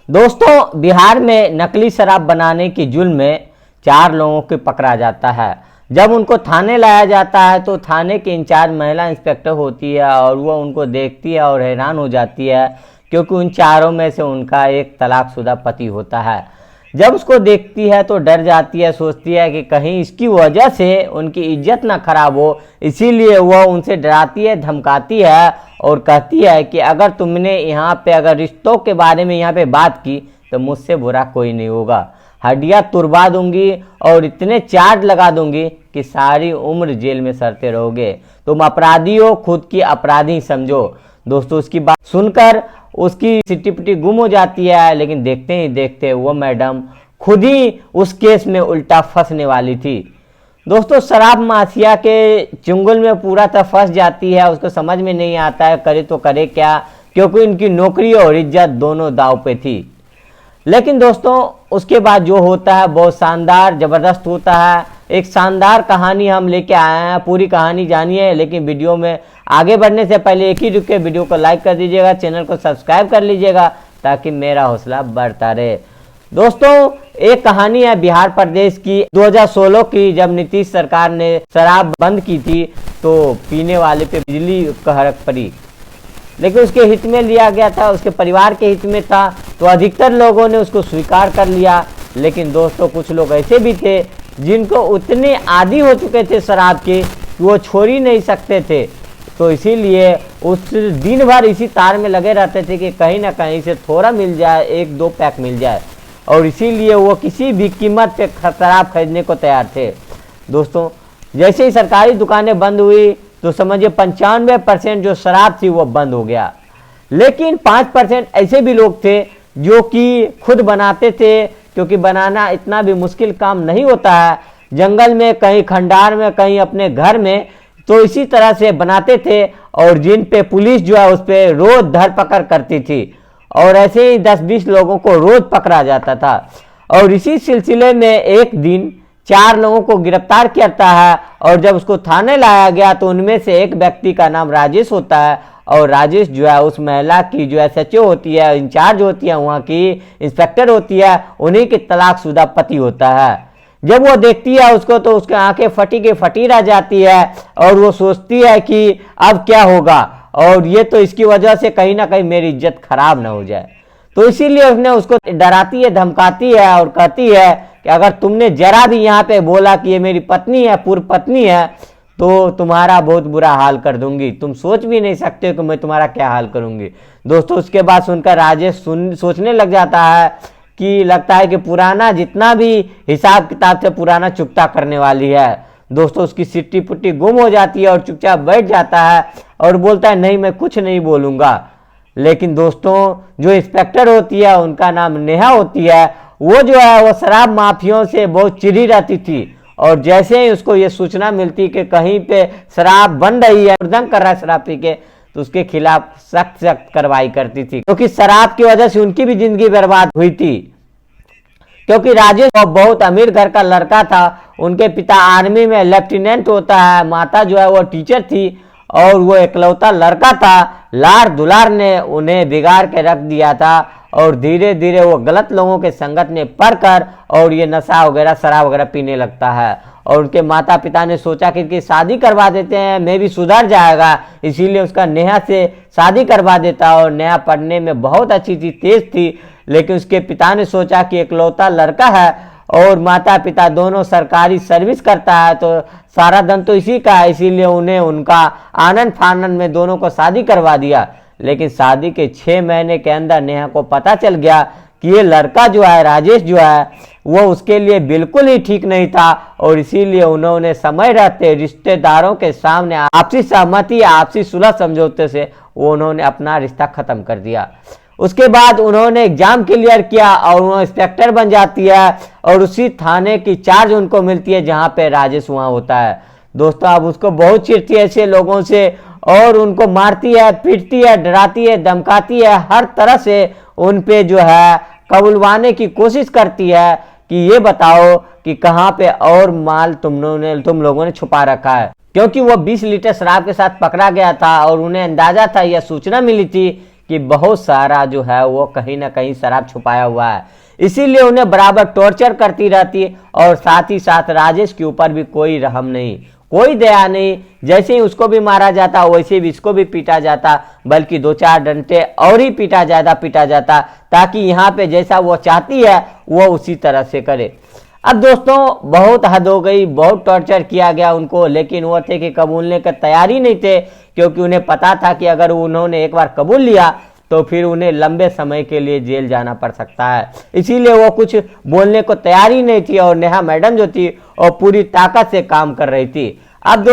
दोस्तों, बिहार में नकली शराब बनाने की जुल्म में 4 लोगों को पकड़ा जाता है। जब उनको थाने लाया जाता है तो थाने के इंचार्ज महिला इंस्पेक्टर होती है और वो उनको देखती है और हैरान हो जाती है, क्योंकि उन चारों में से उनका एक तलाकशुदा पति होता है। जब उसको देखती है तो डर जाती है, सोचती है कि कहीं इसकी वजह से उनकी इज्जत ना खराब हो, इसीलिए वह उनसे डराती है, धमकाती है और कहती है कि अगर तुमने यहाँ पे अगर रिश्तों के बारे में यहाँ पे बात की तो मुझसे बुरा कोई नहीं होगा, हड्डियाँ तुड़वा दूंगी और इतने चार्ज लगा दूंगी कि सारी उम्र जेल में सड़ते रहोगे। तुम अपराधी हो, खुद की अपराधी समझो। दोस्तों, उसकी बात सुनकर उसकी सिट्टी गुम हो जाती है, लेकिन देखते ही देखते वो मैडम खुद ही उस केस में उल्टा फंसने वाली थी। दोस्तों, शराब माफिया के चुंगल में पूरा तरह फंस जाती है। उसको समझ में नहीं आता है करे तो करे क्या, क्योंकि इनकी नौकरी और इज्जत दोनों दांव पे थी। लेकिन दोस्तों, उसके बाद जो होता है बहुत शानदार जबरदस्त होता है। एक शानदार कहानी हम लेके आए हैं, पूरी कहानी जानिए। लेकिन वीडियो में आगे बढ़ने से पहले एक ही रुके, वीडियो को लाइक कर दीजिएगा, चैनल को सब्सक्राइब कर लीजिएगा ताकि मेरा हौसला बढ़ता रहे। दोस्तों, एक कहानी है बिहार प्रदेश की 2016 की, जब नीतीश सरकार ने शराब बंद की थी तो पीने वाले पे बिजली कहरक पड़ी, लेकिन उसके हित में लिया गया था, उसके परिवार के हित में था, तो अधिकतर लोगों ने उसको स्वीकार कर लिया। लेकिन दोस्तों, कुछ लोग ऐसे भी थे जिनको उतने आदी हो चुके थे शराब के कि वो छोड़ ही नहीं सकते थे, तो इसीलिए उस दिन भर इसी तार में लगे रहते थे कि कहीं ना कहीं से थोड़ा मिल जाए, 1-2 पैक मिल जाए, और इसीलिए वो किसी भी कीमत पे शराब खरीदने को तैयार थे। दोस्तों, जैसे ही सरकारी दुकानें बंद हुई तो समझिए 95% जो शराब थी वो बंद हो गया। लेकिन 5% ऐसे भी लोग थे जो कि खुद बनाते थे, क्योंकि बनाना इतना भी मुश्किल काम नहीं होता है। जंगल में, कहीं खंडार में, कहीं अपने घर में, तो इसी तरह से बनाते थे और जिन पे पुलिस जो है उस पर रोज धरपकड़ करती थी, और ऐसे ही 10-20 लोगों को रोज पकड़ा जाता था। और इसी सिलसिले में एक दिन 4 लोगों को गिरफ्तार करता है, और जब उसको थाने लाया गया तो उनमें से एक व्यक्ति का नाम राजेश होता है, और राजेश जो है उस महिला की जो एसएचओ होती है, इंचार्ज होती है, वहाँ की इंस्पेक्टर होती है, उन्हीं के तलाकशुदा पति होता है। जब वो देखती है उसको तो उसकी आंखें फटी के फटी रह जाती है और वो सोचती है कि अब क्या होगा, और ये तो इसकी वजह से कहीं ना कहीं मेरी इज्जत खराब ना हो जाए। तो इसीलिए उसने उसको डराती है, धमकाती है और कहती है कि अगर तुमने जरा भी यहाँ पे बोला कि ये मेरी पत्नी है, पूर्व पत्नी है, तो तुम्हारा बहुत बुरा हाल कर दूंगी। तुम सोच भी नहीं सकते कि मैं तुम्हारा क्या हाल करूंगी। दोस्तों, उसके बाद सुनकर राजेश सोचने लग जाता है कि लगता है कि पुराना जितना भी हिसाब किताब से पुराना चुकता करने वाली है। दोस्तों, उसकी सिट्टी पुट्टी गुम हो जाती है और चुपचाप बैठ जाता है और बोलता है नहीं, मैं कुछ नहीं बोलूंगा। लेकिन दोस्तों, जो इंस्पेक्टर होती है उनका नाम नेहा होती है, वो जो है वो शराब माफियों से बहुत चिढ़ी रहती थी, और जैसे ही उसको ये सूचना मिलती कि कहीं पे शराब बन रही है, दंग कर रहा है शराब पी के, तो उसके खिलाफ सख्त कार्रवाई करती थी, क्योंकि शराब की वजह से उनकी भी जिंदगी बर्बाद हुई थी। क्योंकि राजेश बहुत अमीर घर का लड़का था, उनके पिता आर्मी में लेफ्टिनेंट होता है, माता जो है वो टीचर थी, और वो एकलौता लड़का था। लाड़ दुलार ने उन्हें बिगाड़ के रख दिया था, और धीरे धीरे वो गलत लोगों के संगत में पड़कर और ये नशा वगैरह शराब वगैरह पीने लगता है। और उनके माता पिता ने सोचा कि इनकी शादी करवा देते हैं, मैं भी सुधर जाएगा, इसीलिए उसका नेहा से शादी करवा देता। और नेहा पढ़ने में बहुत अच्छी थी, तेज थी, लेकिन उसके पिता ने सोचा कि एकलौता लड़का है और माता पिता दोनों सरकारी सर्विस करता है, तो सारा धन तो इसी का है, इसीलिए उन्हें उनका आनंद फानंद में दोनों को शादी करवा दिया। लेकिन शादी के 6 महीने के अंदर नेहा को पता चल गया कि ये लड़का जो है राजेश जो है वो उसके लिए बिल्कुल ही ठीक नहीं था, और इसीलिए उन्होंने समय रहते रिश्तेदारों के सामने आपसी सहमति, आपसी सुलह समझौते से वो उन्होंने अपना रिश्ता खत्म कर दिया। उसके बाद उन्होंने एग्जाम क्लियर किया और वो इंस्पेक्टर बन जाती है, और उसी थाने की चार्ज उनको मिलती है जहाँ पे राजेश वहाँ होता है। दोस्तों, अब उसको बहुत चिढ़ती है ऐसे लोगों से, और उनको मारती है, पीटती है, डराती है, धमकाती है, हर तरह से उन पे जो है कबुलवाने की कोशिश करती है कि ये बताओ कि कहाँ पे और माल तुम लोगों ने छुपा रखा है। क्योंकि वो 20 लीटर शराब के साथ पकड़ा गया था और उन्हें अंदाजा था या सूचना मिली थी कि बहुत सारा जो है वो कहीं ना कहीं शराब छुपाया हुआ है, इसीलिए उन्हें बराबर टॉर्चर करती रहती है। और साथ ही साथ राजेश के ऊपर भी कोई रहम नहीं, कोई दया नहीं। जैसे ही उसको भी मारा जाता वैसे भी इसको भी पीटा जाता, बल्कि 2-4 डंडे और ही पीटा जाता, ताकि यहाँ पे जैसा वो चाहती है वो उसी तरह से करे। अब दोस्तों बहुत हद हो गई, बहुत टॉर्चर किया गया उनको, लेकिन वो थे कि कबूलने का तैयारी नहीं थे, क्योंकि उन्हें पता था कि अगर उन्होंने एक बार कबूल लिया तो फिर उन्हें लंबे समय के लिए जेल जाना पड़ सकता है। इसीलिए वो कुछ बोलने को तैयार ही नहीं थी, और नेहा मैडम जो थी वो पूरी ताकत से काम कर रही थी। अब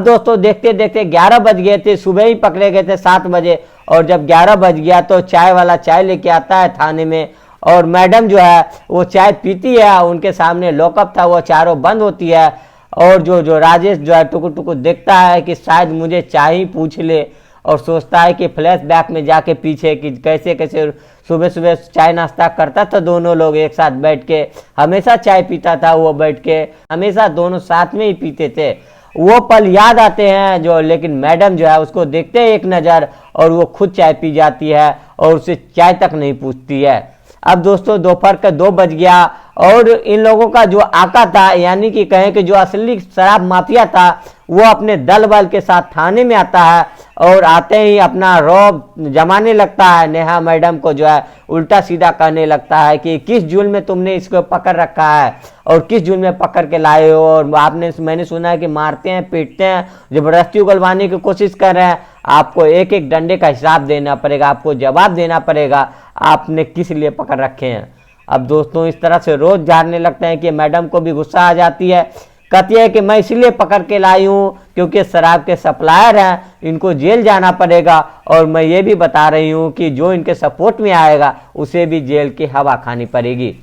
दोस्तों देखते देखते 11 बज गए थे, सुबह ही पकड़े गए थे 7 बजे, और जब 11 बज गया तो चाय वाला चाय लेके आता है थाने में, और मैडम जो है वो चाय पीती है, उनके सामने लॉकअप था वो चारों बंद होती है, और जो राजेश जो है टुकुर टुकुर देखता है कि शायद मुझे चाय ही पूछ ले, और सोचता है कि फ्लैशबैक में जाके पीछे कि कैसे कैसे सुबह सुबह चाय नाश्ता करता था दोनों लोग एक साथ बैठ के, हमेशा चाय पीता था वो बैठ के, हमेशा दोनों साथ में ही पीते थे। वो पल याद आते हैं जो, लेकिन मैडम जो है उसको देखते हैं एक नज़र, और वो खुद चाय पी जाती है और उसे चाय तक नहीं पूछती है। अब दोस्तों दोपहर का 2 बज गया, और इन लोगों का जो आका था, यानी कि कहें कि जो असली शराब माफिया था, वो अपने दल बल के साथ थाने में आता है, और आते ही अपना रौब जमाने लगता है। नेहा मैडम को जो है उल्टा सीधा कहने लगता है कि किस जुल्म में तुमने इसको पकड़ रखा है, और किस जुल्म में पकड़ के लाए हो, और मैंने सुना है कि मारते हैं, पीटते हैं, जबरदस्ती उगलवाने की कोशिश कर रहे हैं। आपको एक एक डंडे का हिसाब देना पड़ेगा, आपको जवाब देना पड़ेगा, आपने किस लिए पकड़ रखे हैं। अब दोस्तों इस तरह से रोज झाड़ने लगते हैं कि मैडम को भी गुस्सा आ जाती है, कहती है कि मैं इसलिए पकड़ के लाई हूँ क्योंकि शराब के सप्लायर हैं, इनको जेल जाना पड़ेगा, और मैं ये भी बता रही हूँ कि जो इनके सपोर्ट में आएगा उसे भी जेल की हवा खानी पड़ेगी।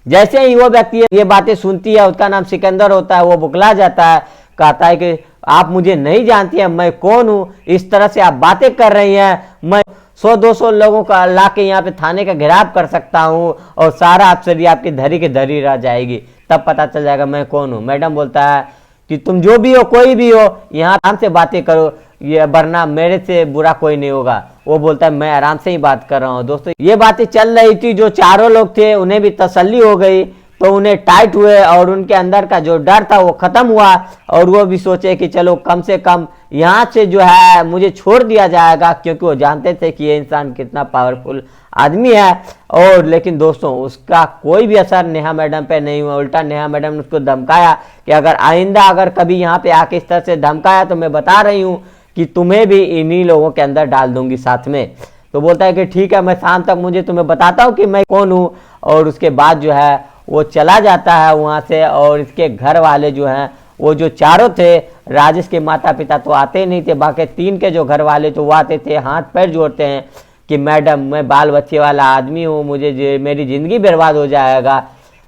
जैसे ही वो व्यक्ति ये बातें सुनती है, उसका नाम सिकंदर होता है, वो बुकला जाता है, कहता है कि आप मुझे नहीं जानती हैं, मैं कौन हूँ, इस तरह से आप बातें कर रही हैं, मैं 100-200 लोगों का ला के यहाँ पे थाने का घेराव कर सकता हूँ, और सारा अफसरी आपकी धरी के धरी रह जाएगी, तब पता चल जाएगा मैं कौन हूँ। मैडम बोलता है कि तुम जो भी हो, कोई भी हो, यहाँ आराम से बातें करो, ये वरना मेरे से बुरा कोई नहीं होगा। वो बोलता है मैं आराम से ही बात कर रहा हूँ। दोस्तों ये बातें चल रही थी, जो चारों लोग थे उन्हें भी तसल्ली हो गई, तो उन्हें टाइट हुए, और उनके अंदर का जो डर था वो खत्म हुआ, और वो भी सोचे कि चलो कम से कम यहाँ से जो है मुझे छोड़ दिया जाएगा, क्योंकि वो जानते थे कि ये इंसान कितना पावरफुल आदमी है। और लेकिन दोस्तों उसका कोई भी असर नेहा मैडम पे नहीं हुआ, उल्टा नेहा मैडम ने उसको धमकाया कि अगर आइंदा अगर कभी यहाँ पे आके इस तरह से धमकाया तो मैं बता रही हूँ कि तुम्हें भी इन्हीं लोगों के अंदर डाल दूंगी साथ में। तो बोलता है कि ठीक है, मैं शाम तक मुझे तुम्हें बताता हूँ कि मैं कौन हूँ। और उसके बाद जो है वो चला जाता है वहाँ से, और इसके घर वाले जो हैं वो जो चारों थे, राजेश के माता पिता तो आते नहीं थे, बाकी 3 के जो घर वाले तो वो आते थे, हाथ पैर जोड़ते हैं कि मैडम मैं बाल बच्चे वाला आदमी हूँ, मुझे मेरी ज़िंदगी बर्बाद हो जाएगा,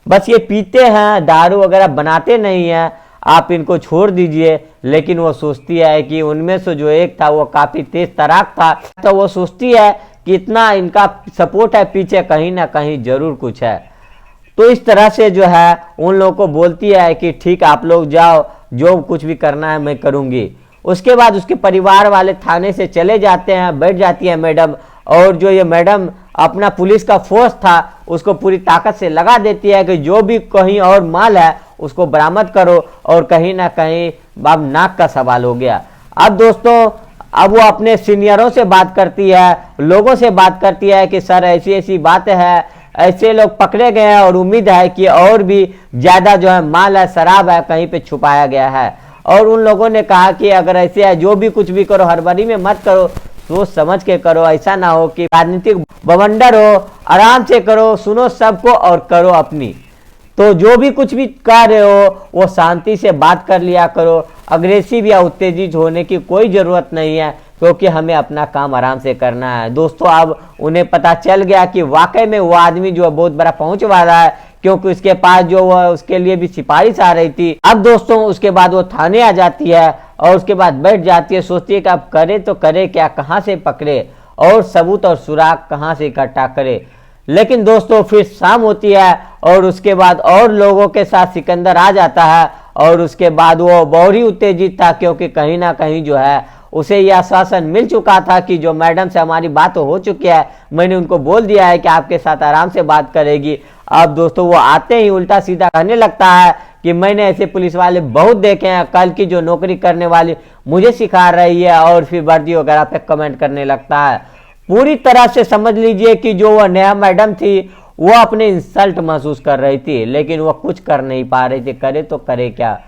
बस ये पीते हैं, दारू वगैरह बनाते नहीं हैं, आप इनको छोड़ दीजिए। लेकिन वो सोचती है कि उनमें से जो एक था वो काफ़ी तेज तराक था, तो वो सोचती है कि इतना इनका सपोर्ट है पीछे, कहीं ना कहीं ज़रूर कुछ है। तो इस तरह से जो है उन लोगों को बोलती है कि ठीक आप लोग जाओ, जो कुछ भी करना है मैं करूँगी। उसके बाद उसके परिवार वाले थाने से चले जाते हैं, बैठ जाती है मैडम, और जो ये मैडम अपना पुलिस का फोर्स था उसको पूरी ताकत से लगा देती है कि जो भी कहीं और माल है उसको बरामद करो, और कहीं ना कहीं अब नाक का सवाल हो गया। अब दोस्तों अब वो अपने सीनियरों से बात करती है, लोगों से बात करती है कि सर ऐसी ऐसी बात है, ऐसे लोग पकड़े गए हैं, और उम्मीद है कि और भी ज़्यादा जो है माल है, शराब है, कहीं पे छुपाया गया है। और उन लोगों ने कहा कि अगर ऐसे है जो भी कुछ भी करो हड़बड़ी में मत करो, सोच समझ के करो, ऐसा ना हो कि राजनीतिक बवंडर हो, आराम से करो, सुनो सबको और करो अपनी। तो जो भी कुछ भी कर रहे हो वो शांति से बात कर लिया करो, अग्रेसिव या उत्तेजित होने की कोई ज़रूरत नहीं है, क्योंकि हमें अपना काम आराम से करना है। दोस्तों अब उन्हें पता चल गया कि वाकई में वो आदमी जो है बहुत बड़ा पहुंच वाला है, क्योंकि उसके पास जो वो उसके लिए भी सिफारिश आ रही थी। अब दोस्तों उसके बाद वो थाने आ जाती है, और उसके बाद बैठ जाती है, सोचती है कि अब करे तो करे क्या, कहाँ से पकड़े, और सबूत और सुराग कहाँ से इकट्ठा करे। लेकिन दोस्तों फिर शाम होती है, और उसके बाद और लोगों के साथ सिकंदर आ जाता है, और उसके बाद वो बहुत ही उत्तेजित था, क्योंकि कहीं ना कहीं जो है उसे यह आश्वासन मिल चुका था कि जो मैडम से हमारी बात हो चुकी है, मैंने उनको बोल दिया है कि आपके साथ आराम से बात करेगी। अब दोस्तों वो आते ही उल्टा सीधा कहने लगता है कि मैंने ऐसे पुलिस वाले बहुत देखे हैं, कल की जो नौकरी करने वाली मुझे सिखा रही है, और फिर वर्दी वगैरह पे कमेंट करने लगता है। पूरी तरह से समझ लीजिए कि जो वह नेहा मैडम थी वो अपने इंसल्ट महसूस कर रही थी, लेकिन वह कुछ कर नहीं पा रही थी, करे तो करे क्या।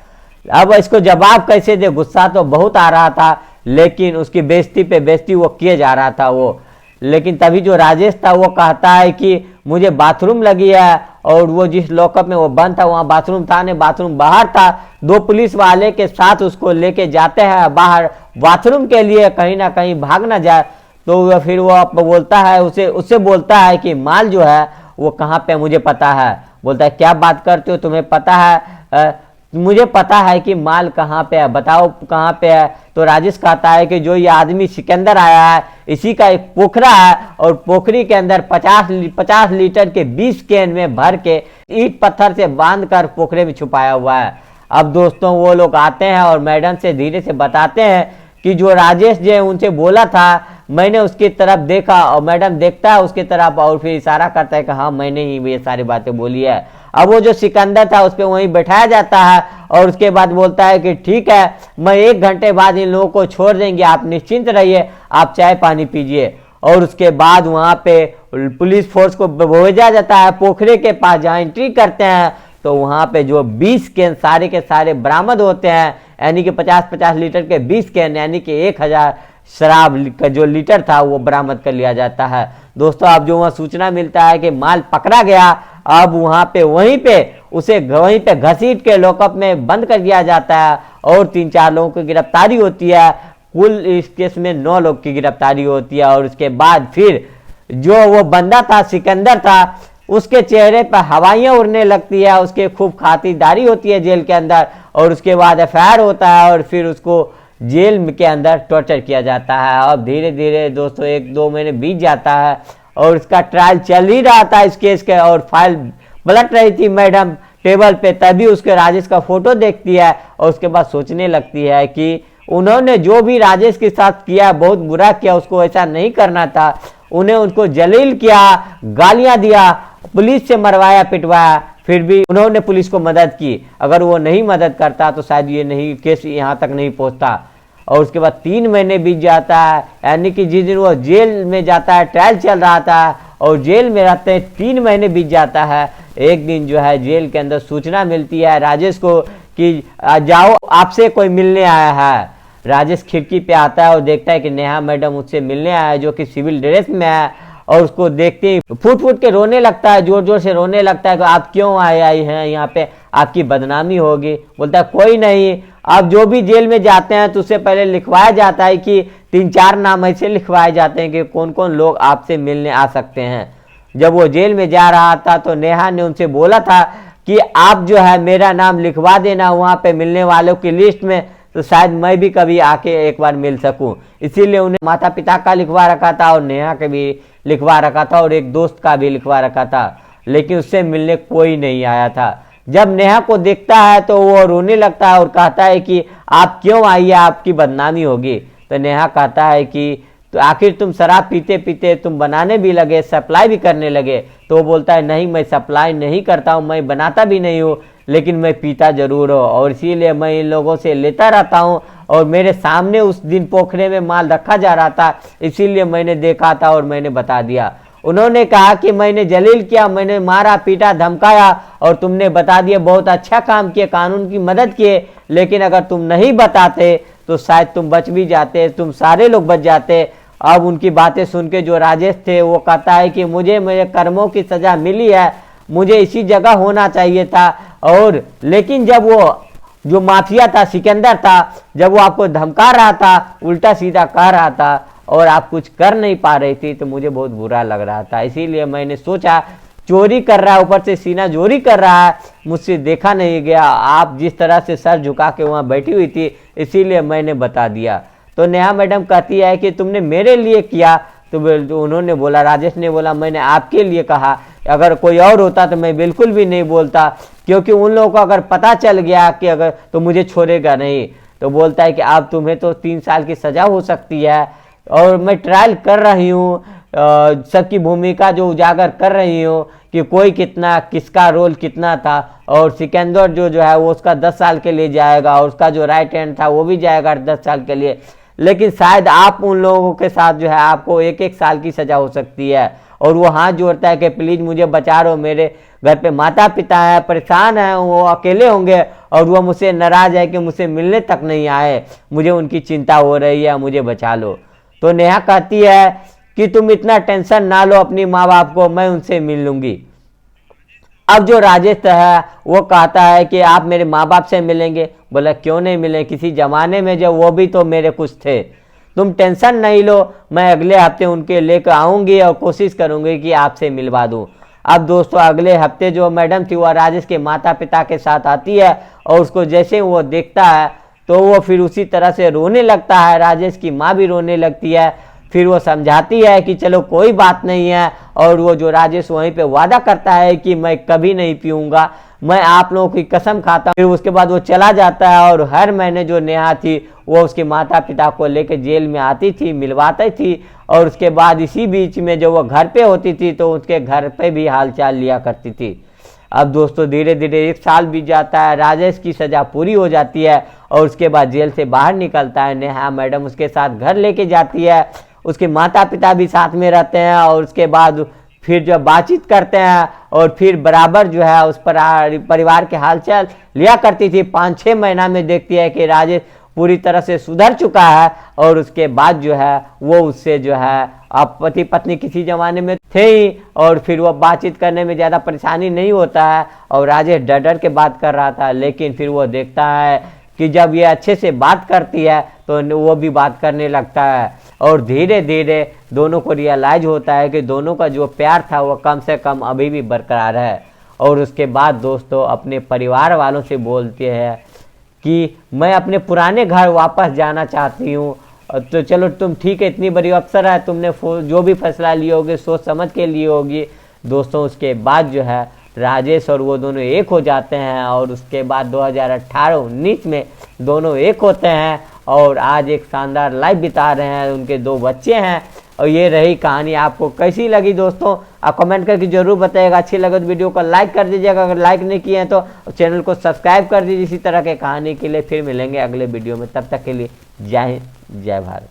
अब इसको जवाब कैसे दे, गुस्सा तो बहुत आ रहा था, लेकिन उसकी बेइज्जती पे बेइज्जती वो किए जा रहा था वो। लेकिन तभी जो राजेश था वो कहता है कि मुझे बाथरूम लगी है, और वो जिस लॉकअप में वो बंद था वहाँ बाथरूम था नहीं, बाथरूम बाहर था। दो पुलिस वाले के साथ उसको लेके जाते हैं बाहर बाथरूम के लिए, कहीं ना कहीं भाग ना जाए। तो फिर वो बोलता है उससे बोलता है कि माल जो है वो कहाँ पे मुझे पता है। बोलता है क्या बात करते हो, तुम्हें पता है? मुझे पता है कि माल कहाँ पे है, बताओ कहाँ पे है। तो राजेश कहता है कि जो ये आदमी सिकंदर आया है इसी का एक पोखरा है, और पोखरी के अंदर 50 लीटर के 20 कैन में भर के ईंट पत्थर से बांध कर पोखरे में छुपाया हुआ है। अब दोस्तों वो लोग आते हैं और मैडम से धीरे से बताते हैं कि जो राजेश जो उनसे बोला था मैंने उसकी तरफ देखा, और मैडम देखता है उसकी तरफ और फिर इशारा करता है कि हाँ मैंने ही ये सारी बातें बोली है। अब वो जो सिकंदर था उस पर वहीं बैठाया जाता है, और उसके बाद बोलता है कि ठीक है, मैं 1 घंटे बाद इन लोगों को छोड़ देंगे, आप निश्चिंत रहिए, आप चाय पानी पीजिए। और उसके बाद वहाँ पे पुलिस फोर्स को भेजा जाता है पोखरे के पास, जहाँ एंट्री करते हैं तो वहाँ पे जो 20 कैन सारे के सारे बरामद होते हैं, यानी कि 50-50 लीटर के 20 कैन, यानी कि 1000 शराब का जो लीटर था वो बरामद कर लिया जाता है। दोस्तों अब जो वहाँ सूचना मिलता है कि माल पकड़ा गया, अब वहाँ पे वहीं पे घसीट के लॉकअप में बंद कर दिया जाता है, और 3-4 लोगों की गिरफ्तारी होती है। कुल इस केस में 9 लोग की गिरफ्तारी होती है। और उसके बाद फिर जो वो बंदा था सिकंदर था, उसके चेहरे पर हवाइयाँ उड़ने लगती है, उसके खूब खातिरदारी होती है जेल के अंदर, और उसके बाद एफआईआर होता है, और फिर उसको जेल के अंदर टॉर्चर किया जाता है। अब धीरे धीरे दोस्तों 1-2 महीने बीत जाता है, और उसका ट्रायल चल ही रहा था इस केस के, और फाइल पलट रही थी मैडम टेबल पे। तभी उसके राजेश का फोटो देखती है, और उसके बाद सोचने लगती है कि उन्होंने जो भी राजेश के साथ किया बहुत बुरा किया, उसको ऐसा नहीं करना था। उन्हें उनको जलील किया, गालियां दिया, पुलिस से मरवाया पिटवाया, फिर भी उन्होंने पुलिस को मदद की। अगर वो नहीं मदद करता तो शायद ये नहीं केस यहाँ तक नहीं पहुँचता। और उसके बाद 3 महीने बीत जाता है, यानी कि जिस दिन वो जेल में जाता है ट्रायल चल रहा था, और जेल में रहते हैं 3 महीने बीत जाता है। एक दिन जो है जेल के अंदर सूचना मिलती है राजेश को कि जाओ आपसे कोई मिलने आया है। राजेश खिड़की पे आता है और देखता है कि नेहा मैडम उससे मिलने आया है, जो कि सिविल ड्रेस में है, और उसको देखते ही फूट फूट के रोने लगता है, जोर जोर से रोने लगता है कि आप क्यों आई हैं यहाँ पे, आपकी बदनामी होगी। बोलता है कोई नहीं, अब जो भी जेल में जाते हैं तो उससे पहले लिखवाया जाता है कि 3-4 नाम ऐसे लिखवाए जाते हैं कि कौन कौन लोग आपसे मिलने आ सकते हैं। जब वो जेल में जा रहा था तो नेहा ने उनसे बोला था कि आप जो है मेरा नाम लिखवा देना वहाँ पे मिलने वालों की लिस्ट में, तो शायद मैं भी कभी आके एक बार मिल सकूं। इसीलिए उन्हें माता पिता का लिखवा रखा था, और नेहा के भी लिखवा रखा था, और एक दोस्त का भी लिखवा रखा था, लेकिन उससे मिलने कोई नहीं आया था। जब नेहा को देखता है तो वो रोने लगता है और कहता है कि आप क्यों आई है, आपकी बदनामी होगी। तो नेहा कहता है कि तो आखिर तुम शराब पीते पीते तुम बनाने भी लगे, सप्लाई भी करने लगे। तो वो बोलता है नहीं, मैं सप्लाई नहीं करता हूँ, मैं बनाता भी नहीं हूँ, लेकिन मैं पीता जरूर हूँ, और इसीलिए मैं इन लोगों से लेता रहता हूँ। और मेरे सामने उस दिन पोखरे में माल रखा जा रहा था, इसीलिए मैंने देखा था और मैंने बता दिया। उन्होंने कहा कि मैंने जलील किया, मैंने मारा पीटा धमकाया, और तुमने बता दिया, बहुत अच्छा काम किए, कानून की मदद किए, लेकिन अगर तुम नहीं बताते तो शायद तुम बच भी जाते, तुम सारे लोग बच जाते। अब उनकी बातें सुन के जो राजेश थे वो कहता है कि मुझे मेरे कर्मों की सजा मिली है, मुझे इसी जगह होना चाहिए था। और लेकिन जब वो जो माफिया था सिकंदर था, जब वो आपको धमका रहा था, उल्टा सीधा कह रहा था, और आप कुछ कर नहीं पा रही थी, तो मुझे बहुत बुरा लग रहा था। इसीलिए मैंने सोचा चोरी कर रहा है, ऊपर से सीना चोरी कर रहा है, मुझसे देखा नहीं गया, आप जिस तरह से सर झुका के वहाँ बैठी हुई थी, इसीलिए मैंने बता दिया। तो नेहा मैडम कहती है कि तुमने मेरे लिए किया। तो उन्होंने बोला, राजेश ने बोला, मैंने आपके लिए कहा, अगर कोई और होता तो मैं बिल्कुल भी नहीं बोलता, क्योंकि उन लोगों को अगर पता चल गया कि अगर तो मुझे छोड़ेगा नहीं। तो बोलता है कि अब तुम्हें तो 3 साल की सज़ा हो सकती है और मैं ट्रायल कर रही हूँ, सबकी भूमिका जो उजागर कर रही हूँ कि कोई कितना, किसका रोल कितना था। और सिकंदर जो है वो उसका 10 साल के लिए जाएगा और उसका जो राइट हैंड था वो भी जाएगा 10 साल के लिए। लेकिन शायद आप उन लोगों के साथ जो है आपको 1-1 साल की सज़ा हो सकती है। और वो हाथ जोड़ता है कि प्लीज़ मुझे बचा लो, मेरे घर पे माता पिता है, परेशान हैं, वो अकेले होंगे और वो मुझसे नाराज़ है कि मुझसे मिलने तक नहीं आए, मुझे उनकी चिंता हो रही है, मुझे बचा लो। तो नेहा कहती है कि तुम इतना टेंशन ना लो अपनी माँ बाप को, मैं उनसे मिल लूँगी। अब जो राजेश है वो कहता है कि आप मेरे माँ बाप से मिलेंगे। बोला क्यों नहीं मिले, किसी ज़माने में जब वो भी तो मेरे कुछ थे। तुम टेंशन नहीं लो, मैं अगले हफ्ते उनके लेकर आऊँगी और कोशिश करूँगी कि आपसे मिलवा दूँ। अब दोस्तों अगले हफ्ते जो मैडम थी वह राजेश के माता पिता के साथ आती है और उसको जैसे वो देखता है तो वो फिर उसी तरह से रोने लगता है। राजेश की माँ भी रोने लगती है। फिर वो समझाती है कि चलो कोई बात नहीं है। और वो जो राजेश वहीं पे वादा करता है कि मैं कभी नहीं पीऊँगा, मैं आप लोगों की कसम खाता हूँ। फिर उसके बाद वो चला जाता है और हर महीने जो नेहा थी वो उसके माता पिता को लेकर जेल में आती थी, मिलवाती थी। और उसके बाद इसी बीच में जो वो घर पे होती थी तो उसके घर पे भी हालचाल लिया करती थी। अब दोस्तों धीरे धीरे 1 साल बीत जाता है, राजेश की सज़ा पूरी हो जाती है और उसके बाद जेल से बाहर निकलता है। नेहा मैडम उसके साथ घर लेके जाती है, उसके माता पिता भी साथ में रहते हैं और उसके बाद फिर जब बातचीत करते हैं और फिर बराबर जो है उस पर परिवार के हालचाल लिया करती थी। 5-6 महीना में देखती है कि राजेश पूरी तरह से सुधर चुका है और उसके बाद जो है वो उससे जो है, अब पति पत्नी किसी ज़माने में थे ही और फिर वो बातचीत करने में ज़्यादा परेशानी नहीं होता है और राजेश डर डर के बात कर रहा था। लेकिन फिर वो देखता है कि जब ये अच्छे से बात करती है तो वो भी बात करने लगता है और धीरे धीरे दोनों को रियलाइज होता है कि दोनों का जो प्यार था वो कम से कम अभी भी बरकरार है। और उसके बाद दोस्तों अपने परिवार वालों से बोलते हैं कि मैं अपने पुराने घर वापस जाना चाहती हूँ। तो चलो तुम ठीक है, इतनी बड़ी अफसर है, तुमने जो भी फैसला लिए होगे सोच समझ के लिए होगी। दोस्तों उसके बाद जो है राजेश और वो दोनों एक हो जाते हैं और उसके बाद 2018-19 में दोनों एक होते हैं और आज एक शानदार लाइफ बिता रहे हैं। उनके 2 बच्चे हैं। और ये रही कहानी। आपको कैसी लगी दोस्तों आप कमेंट करके जरूर बताइएगा। अच्छी लगे तो वीडियो को लाइक कर दीजिएगा, अगर लाइक नहीं किए हैं तो चैनल को सब्सक्राइब कर दीजिए इसी तरह के कहानी के लिए। फिर मिलेंगे अगले वीडियो में, तब तक के लिए जय हिंद जय भारत।